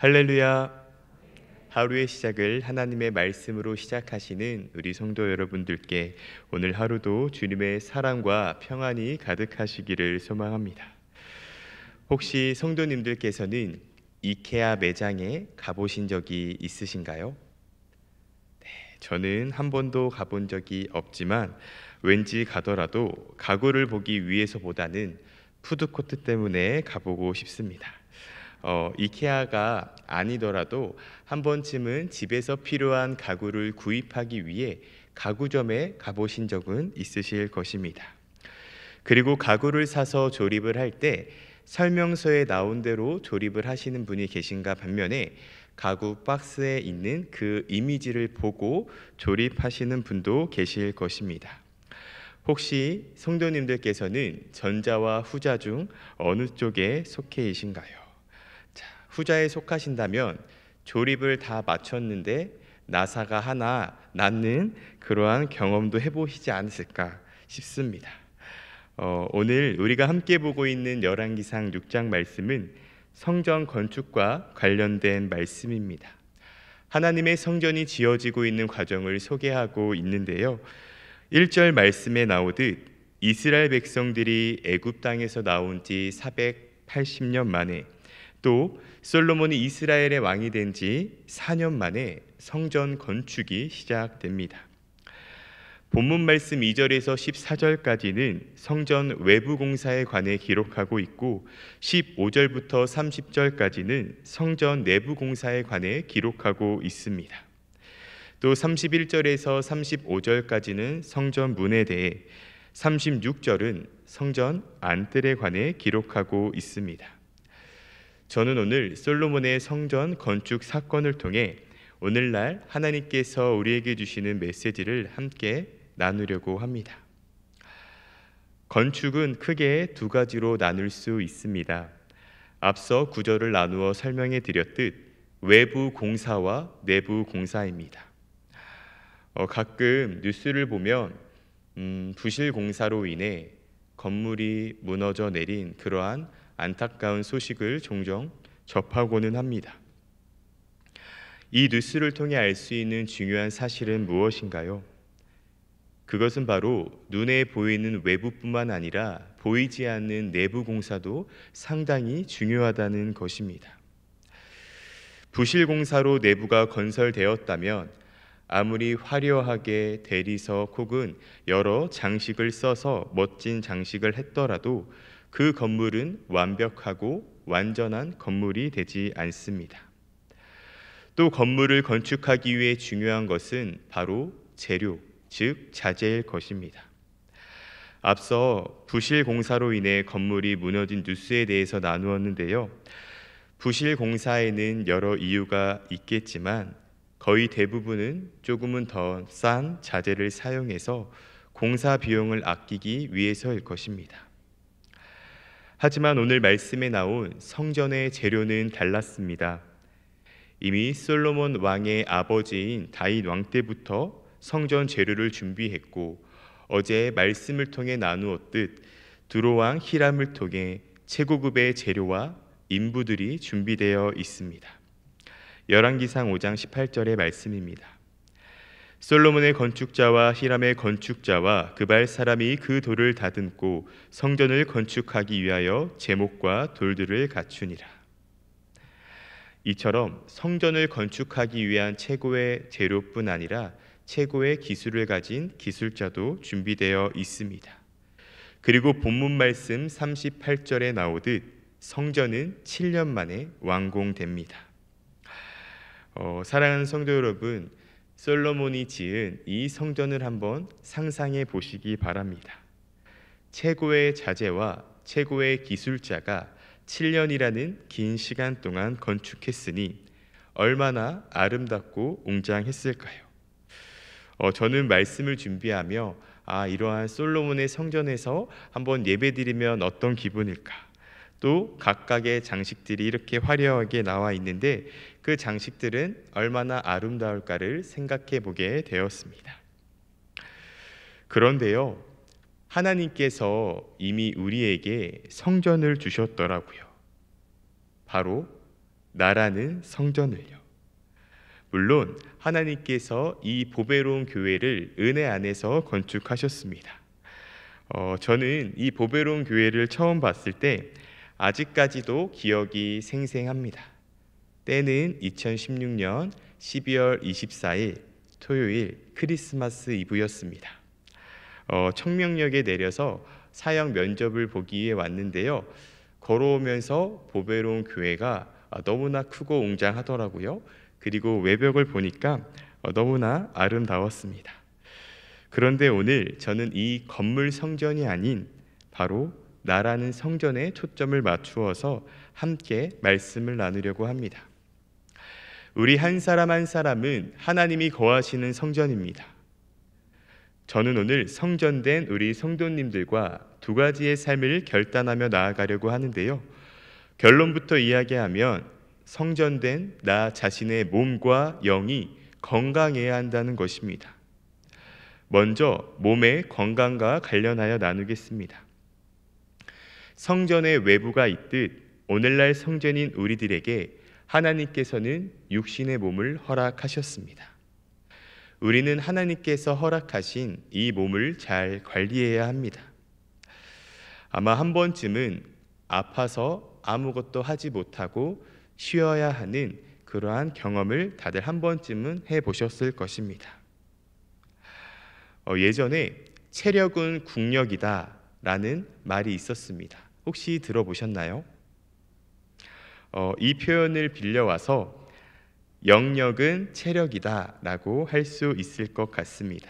할렐루야. 하루의 시작을 하나님의 말씀으로 시작하시는 우리 성도 여러분들께 오늘 하루도 주님의 사랑과 평안이 가득하시기를 소망합니다. 혹시 성도님들께서는 이케아 매장에 가보신 적이 있으신가요? 네, 저는 한 번도 가본 적이 없지만 왠지 가더라도 가구를 보기 위해서보다는 푸드코트 때문에 가보고 싶습니다. 이케아가 아니더라도 한 번쯤은 집에서 필요한 가구를 구입하기 위해 가구점에 가보신 적은 있으실 것입니다. 그리고 가구를 사서 조립을 할 때 설명서에 나온 대로 조립을 하시는 분이 계신가 반면에 가구 박스에 있는 그 이미지를 보고 조립하시는 분도 계실 것입니다. 혹시 성도님들께서는 전자와 후자 중 어느 쪽에 속해 계신가요? 후자에 속하신다면 조립을 다 마쳤는데 나사가 하나 났는 그러한 경험도 해보시지 않으실까 싶습니다. 오늘 우리가 함께 보고 있는 열왕기상 6장 말씀은 성전 건축과 관련된 말씀입니다. 하나님의 성전이 지어지고 있는 과정을 소개하고 있는데요. 1절 말씀에 나오듯 이스라엘 백성들이 애굽 땅에서 나온 지 480년 만에 또 솔로몬이 이스라엘의 왕이 된 지 4년 만에 성전 건축이 시작됩니다. 본문 말씀 2절에서 14절까지는 성전 외부 공사에 관해 기록하고 있고 15절부터 30절까지는 성전 내부 공사에 관해 기록하고 있습니다. 또 31절에서 35절까지는 성전 문에 대해 36절은 성전 안뜰에 관해 기록하고 있습니다. 저는 오늘 솔로몬의 성전 건축 사건을 통해 오늘날 하나님께서 우리에게 주시는 메시지를 함께 나누려고 합니다. 건축은 크게 두 가지로 나눌 수 있습니다. 앞서 구절을 나누어 설명해 드렸듯 외부 공사와 내부 공사입니다. 가끔 뉴스를 보면 부실 공사로 인해 건물이 무너져 내린 그러한 안타까운 소식을 종종 접하고는 합니다. 이 뉴스를 통해 알 수 있는 중요한 사실은 무엇인가요? 그것은 바로 눈에 보이는 외부뿐만 아니라 보이지 않는 내부 공사도 상당히 중요하다는 것입니다. 부실 공사로 내부가 건설되었다면 아무리 화려하게 대리석 혹은 여러 장식을 써서 멋진 장식을 했더라도 그 건물은 완벽하고 완전한 건물이 되지 않습니다. 또 건물을 건축하기 위해 중요한 것은 바로 재료, 즉 자재일 것입니다. 앞서 부실 공사로 인해 건물이 무너진 뉴스에 대해서 나누었는데요. 부실 공사에는 여러 이유가 있겠지만 거의 대부분은 조금은 더 싼 자재를 사용해서 공사 비용을 아끼기 위해서일 것입니다. 하지만 오늘 말씀에 나온 성전의 재료는 달랐습니다. 이미 솔로몬 왕의 아버지인 다윗 왕 때부터 성전 재료를 준비했고 어제 말씀을 통해 나누었듯 두로왕 히람을 통해 최고급의 재료와 인부들이 준비되어 있습니다. 열왕기상 5장 18절의 말씀입니다. 솔로몬의 건축자와 히람의 건축자와 그발 사람이 그 돌을 다듬고 성전을 건축하기 위하여 제목과 돌들을 갖추니라. 이처럼 성전을 건축하기 위한 최고의 재료뿐 아니라 최고의 기술을 가진 기술자도 준비되어 있습니다. 그리고 본문 말씀 38절에 나오듯 성전은 7년 만에 완공됩니다. 사랑하는 성도 여러분, 솔로몬이 지은 이 성전을 한번 상상해 보시기 바랍니다. 최고의 자재와 최고의 기술자가 7년이라는 긴 시간 동안 건축했으니 얼마나 아름답고 웅장했을까요? 저는 말씀을 준비하며 이러한 솔로몬의 성전에서 한번 예배드리면 어떤 기분일까? 또 각각의 장식들이 이렇게 화려하게 나와 있는데 그 장식들은 얼마나 아름다울까를 생각해 보게 되었습니다. 그런데요, 하나님께서 이미 우리에게 성전을 주셨더라고요. 바로 나라는 성전을요. 물론 하나님께서 이 보배로운 교회를 은혜 안에서 건축하셨습니다. 저는 이 보배로운 교회를 처음 봤을 때 아직까지도 기억이 생생합니다. 때는 2016년 12월 24일 토요일 크리스마스 이브였습니다. 청명역에 내려서 사역 면접을 보기 위해 왔는데요. 걸어오면서 보배로운 교회가 너무나 크고 웅장하더라고요. 그리고 외벽을 보니까 너무나 아름다웠습니다. 그런데 오늘 저는 이 건물 성전이 아닌 바로 나라는 성전에 초점을 맞추어서 함께 말씀을 나누려고 합니다. 우리 한 사람 한 사람은 하나님이 거하시는 성전입니다. 저는 오늘 성전된 우리 성도님들과 두 가지의 삶을 결단하며 나아가려고 하는데요. 결론부터 이야기하면 성전된 나 자신의 몸과 영이 건강해야 한다는 것입니다. 먼저 몸의 건강과 관련하여 나누겠습니다. 성전의 외부가 있듯 오늘날 성전인 우리들에게 하나님께서는 육신의 몸을 허락하셨습니다. 우리는 하나님께서 허락하신 이 몸을 잘 관리해야 합니다. 아마 한 번쯤은 아파서 아무것도 하지 못하고 쉬어야 하는 그러한 경험을 다들 한 번쯤은 해보셨을 것입니다. 예전에 체력은 국력이다 라는 말이 있었습니다. 혹시 들어보셨나요? 이 표현을 빌려와서 영력은 체력이다 라고 할 수 있을 것 같습니다.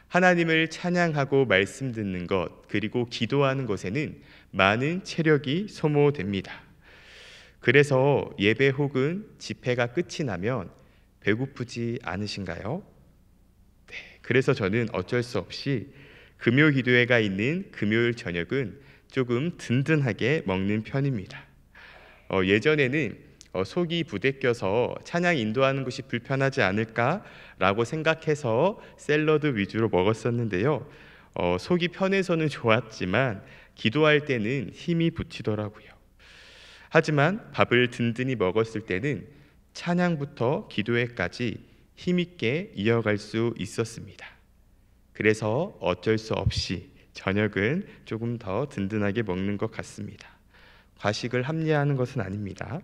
하나님을 찬양하고 말씀 듣는 것 그리고 기도하는 것에는 많은 체력이 소모됩니다. 그래서 예배 혹은 집회가 끝이 나면 배고프지 않으신가요? 네, 그래서 저는 어쩔 수 없이 금요 기도회가 있는 금요일 저녁은 조금 든든하게 먹는 편입니다. 예전에는 속이 부대껴서 찬양 인도하는 것이 불편하지 않을까라고 생각해서 샐러드 위주로 먹었었는데요. 속이 편해서는 좋았지만 기도할 때는 힘이 붙이더라고요. 하지만 밥을 든든히 먹었을 때는 찬양부터 기도회까지 힘있게 이어갈 수 있었습니다. 그래서 어쩔 수 없이 저녁은 조금 더 든든하게 먹는 것 같습니다. 과식을 합리화하는 것은 아닙니다.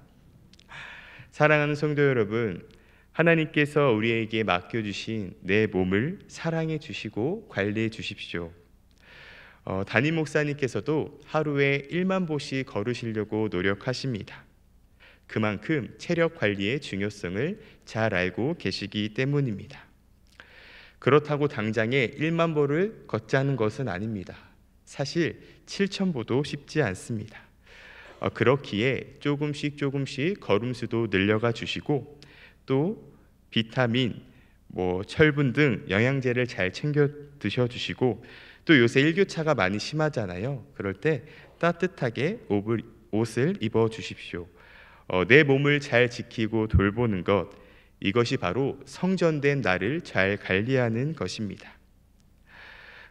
사랑하는 성도 여러분, 하나님께서 우리에게 맡겨주신 내 몸을 사랑해 주시고 관리해 주십시오. 담임 목사님께서도 하루에 1만 보씩 걸으시려고 노력하십니다. 그만큼 체력 관리의 중요성을 잘 알고 계시기 때문입니다. 그렇다고 당장에 1만 보를 걷자는 것은 아닙니다. 사실 7,000보도 쉽지 않습니다. 그렇기에 조금씩 걸음수도 늘려가 주시고 또 비타민, 철분 등 영양제를 잘 챙겨 드셔 주시고 또 요새 일교차가 많이 심하잖아요. 그럴 때 따뜻하게 옷을 입어 주십시오. 내 몸을 잘 지키고 돌보는 것, 이것이 바로 성전된 나를 잘 관리하는 것입니다.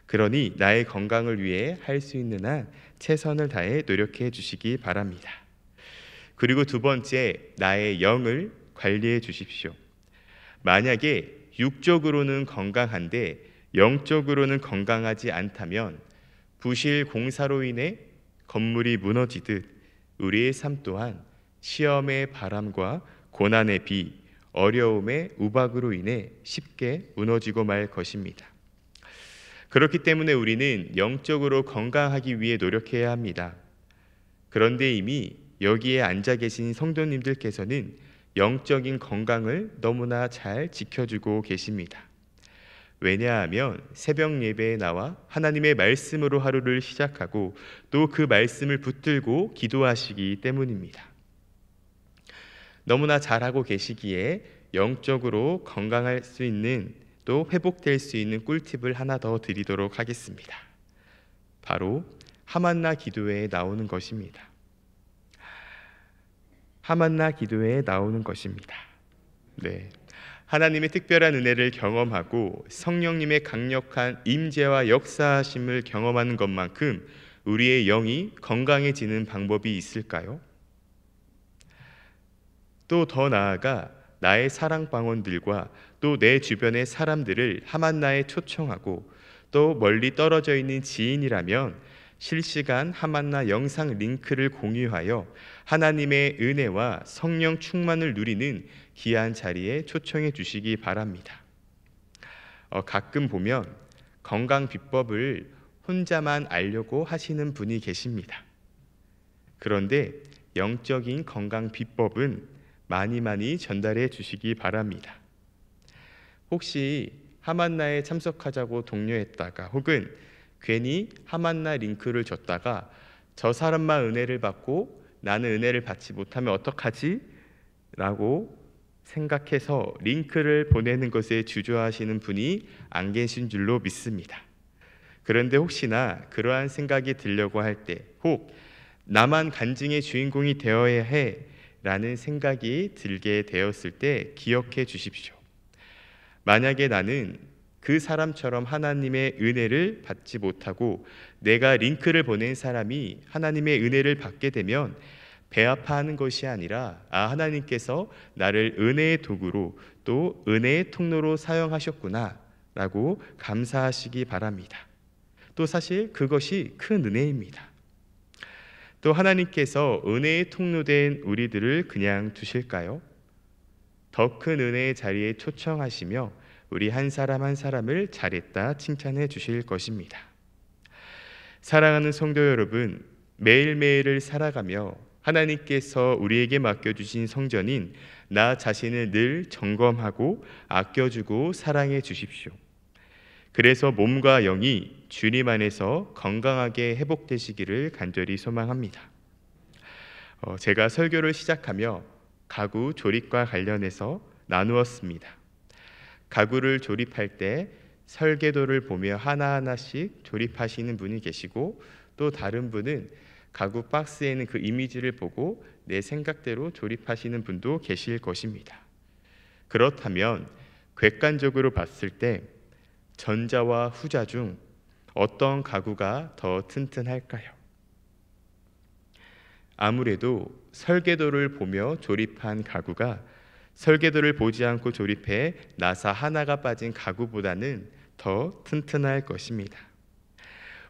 그러니 나의 건강을 위해 할 수 있는 한 최선을 다해 노력해 주시기 바랍니다. 그리고 두 번째, 나의 영을 관리해 주십시오. 만약에 육적으로는 건강한데 영적으로는 건강하지 않다면 부실 공사로 인해 건물이 무너지듯 우리의 삶 또한 시험의 바람과 고난의 비, 어려움의 우박으로 인해 쉽게 무너지고 말 것입니다. 그렇기 때문에 우리는 영적으로 건강하기 위해 노력해야 합니다. 그런데 이미 여기에 앉아 계신 성도님들께서는 영적인 건강을 너무나 잘 지켜주고 계십니다. 왜냐하면 새벽 예배에 나와 하나님의 말씀으로 하루를 시작하고 또 그 말씀을 붙들고 기도하시기 때문입니다. 너무나 잘하고 계시기에 영적으로 건강할 수 있는 또 회복될 수 있는 꿀팁을 하나 더 드리도록 하겠습니다. 바로 하만나 기도회에 나오는 것입니다. 하만나 기도회에 나오는 것입니다. 네, 하나님의 특별한 은혜를 경험하고 성령님의 강력한 임재와 역사하심을 경험하는 것만큼 우리의 영이 건강해지는 방법이 있을까요? 또 더 나아가 나의 사랑방원들과 또 내 주변의 사람들을 하만나에 초청하고 또 멀리 떨어져 있는 지인이라면 실시간 하만나 영상 링크를 공유하여 하나님의 은혜와 성령 충만을 누리는 귀한 자리에 초청해 주시기 바랍니다. 가끔 보면 건강 비법을 혼자만 알려고 하시는 분이 계십니다. 그런데 영적인 건강 비법은 많이 전달해 주시기 바랍니다. 혹시 하만나에 참석하자고 독려했다가 혹은 괜히 하만나 링크를 줬다가 저 사람만 은혜를 받고 나는 은혜를 받지 못하면 어떡하지? 라고 생각해서 링크를 보내는 것에 주저하시는 분이 안 계신 줄로 믿습니다. 그런데 혹시나 그러한 생각이 들려고 할 때, 혹 나만 간증의 주인공이 되어야 해 라는 생각이 들게 되었을 때 기억해 주십시오. 만약에 나는 그 사람처럼 하나님의 은혜를 받지 못하고 내가 링크를 보낸 사람이 하나님의 은혜를 받게 되면 배 아파하는 것이 아니라 하나님께서 나를 은혜의 도구로 또 은혜의 통로로 사용하셨구나 라고 감사하시기 바랍니다. 또 사실 그것이 큰 은혜입니다. 또 하나님께서 은혜의 통로된 우리들을 그냥 두실까요? 더 큰 은혜의 자리에 초청하시며 우리 한 사람 한 사람을 잘했다 칭찬해 주실 것입니다. 사랑하는 성도 여러분, 매일매일을 살아가며 하나님께서 우리에게 맡겨주신 성전인 나 자신을 늘 점검하고 아껴주고 사랑해 주십시오. 그래서 몸과 영이 주님 안에서 건강하게 회복되시기를 간절히 소망합니다. 제가 설교를 시작하며 가구 조립과 관련해서 나누었습니다. 가구를 조립할 때 설계도를 보며 하나하나씩 조립하시는 분이 계시고 또 다른 분은 가구 박스에는 그 이미지를 보고 내 생각대로 조립하시는 분도 계실 것입니다. 그렇다면 객관적으로 봤을 때 전자와 후자 중 어떤 가구가 더 튼튼할까요? 아무래도 설계도를 보며 조립한 가구가 설계도를 보지 않고 조립해 나사 하나가 빠진 가구보다는 더 튼튼할 것입니다.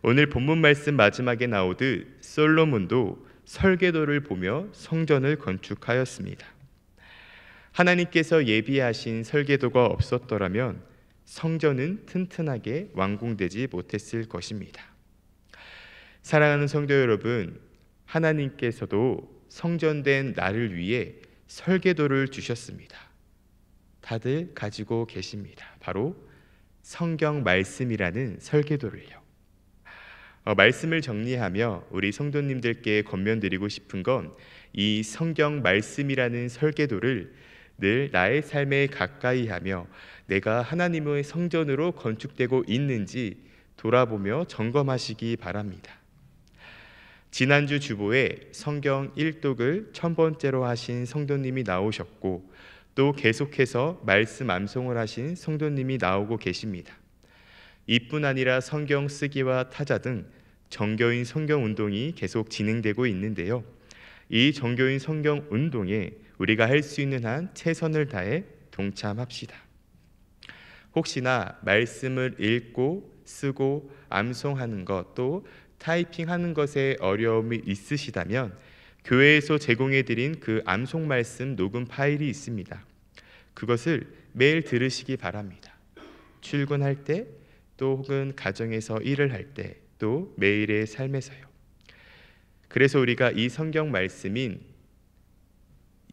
오늘 본문 말씀 마지막에 나오듯 솔로몬도 설계도를 보며 성전을 건축하였습니다. 하나님께서 예비하신 설계도가 없었더라면 성전은 튼튼하게 완공되지 못했을 것입니다. 사랑하는 성도 여러분, 하나님께서도 성전된 나를 위해 설계도를 주셨습니다. 다들 가지고 계십니다. 바로 성경 말씀이라는 설계도를요. 말씀을 정리하며 우리 성도님들께 권면드리고 싶은 건 이 성경 말씀이라는 설계도를 늘 나의 삶에 가까이 하며 내가 하나님의 성전으로 건축되고 있는지 돌아보며 점검하시기 바랍니다. 지난주 주보에 성경 1독을 1000번째로 하신 성도님이 나오셨고 또 계속해서 말씀 암송을 하신 성도님이 나오고 계십니다. 이뿐 아니라 성경 쓰기와 타자 등 정교인 성경 운동이 계속 진행되고 있는데요. 이 정교인 성경 운동에 우리가 할 수 있는 한 최선을 다해 동참합시다. 혹시나 말씀을 읽고 쓰고 암송하는 것 또 타이핑하는 것에 어려움이 있으시다면 교회에서 제공해드린 그 암송 말씀 녹음 파일이 있습니다. 그것을 매일 들으시기 바랍니다. 출근할 때 또 혹은 가정에서 일을 할 때 또 매일의 삶에서요. 그래서 우리가 이 성경 말씀인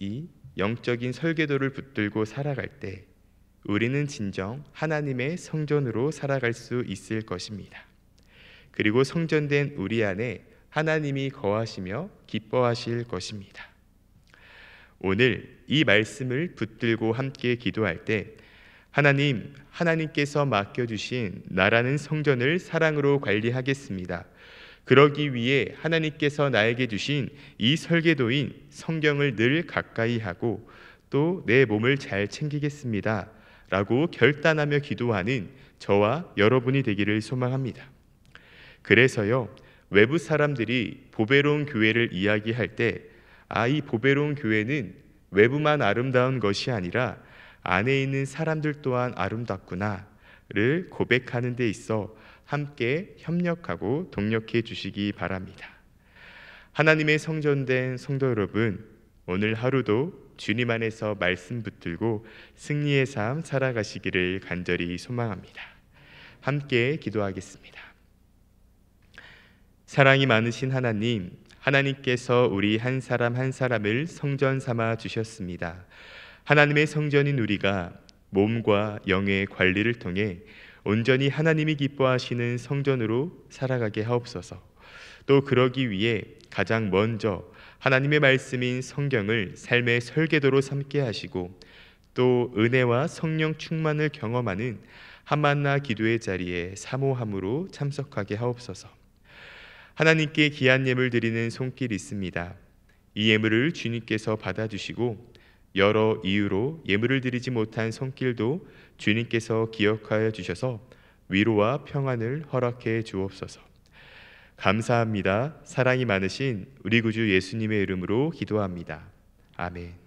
이 영적인 설계도를 붙들고 살아갈 때 우리는 진정 하나님의 성전으로 살아갈 수 있을 것입니다. 그리고 성전된 우리 안에 하나님이 거하시며 기뻐하실 것입니다. 오늘 이 말씀을 붙들고 함께 기도할 때 하나님께서 맡겨주신 나라는 성전을 사랑으로 관리하겠습니다. 그러기 위해 하나님께서 나에게 주신 이 설계도인 성경을 늘 가까이 하고 또 내 몸을 잘 챙기겠습니다. 라고 결단하며 기도하는 저와 여러분이 되기를 소망합니다. 그래서요, 외부 사람들이 보배로운 교회를 이야기할 때 이 보배로운 교회는 외부만 아름다운 것이 아니라 안에 있는 사람들 또한 아름답구나를 고백하는 데 있어 함께 협력하고 동력해 주시기 바랍니다. 하나님의 성전된 성도 여러분, 오늘 하루도 주님 안에서 말씀 붙들고 승리의 삶 살아가시기를 간절히 소망합니다. 함께 기도하겠습니다. 사랑이 많으신 하나님, 하나님께서 우리 한 사람 한 사람을 성전 삼아 주셨습니다. 하나님의 성전인 우리가 몸과 영의 관리를 통해 온전히 하나님이 기뻐하시는 성전으로 살아가게 하옵소서. 또 그러기 위해 가장 먼저 하나님의 말씀인 성경을 삶의 설계도로 삼게 하시고 또 은혜와 성령 충만을 경험하는 한만나 기도의 자리에 사모함으로 참석하게 하옵소서. 하나님께 귀한 예물 드리는 손길이 있습니다. 이 예물을 주님께서 받아주시고 여러 이유로 예물을 드리지 못한 손길도 주님께서 기억하여 주셔서 위로와 평안을 허락해 주옵소서. 감사합니다. 사랑이 많으신 우리 구주 예수님의 이름으로 기도합니다. 아멘.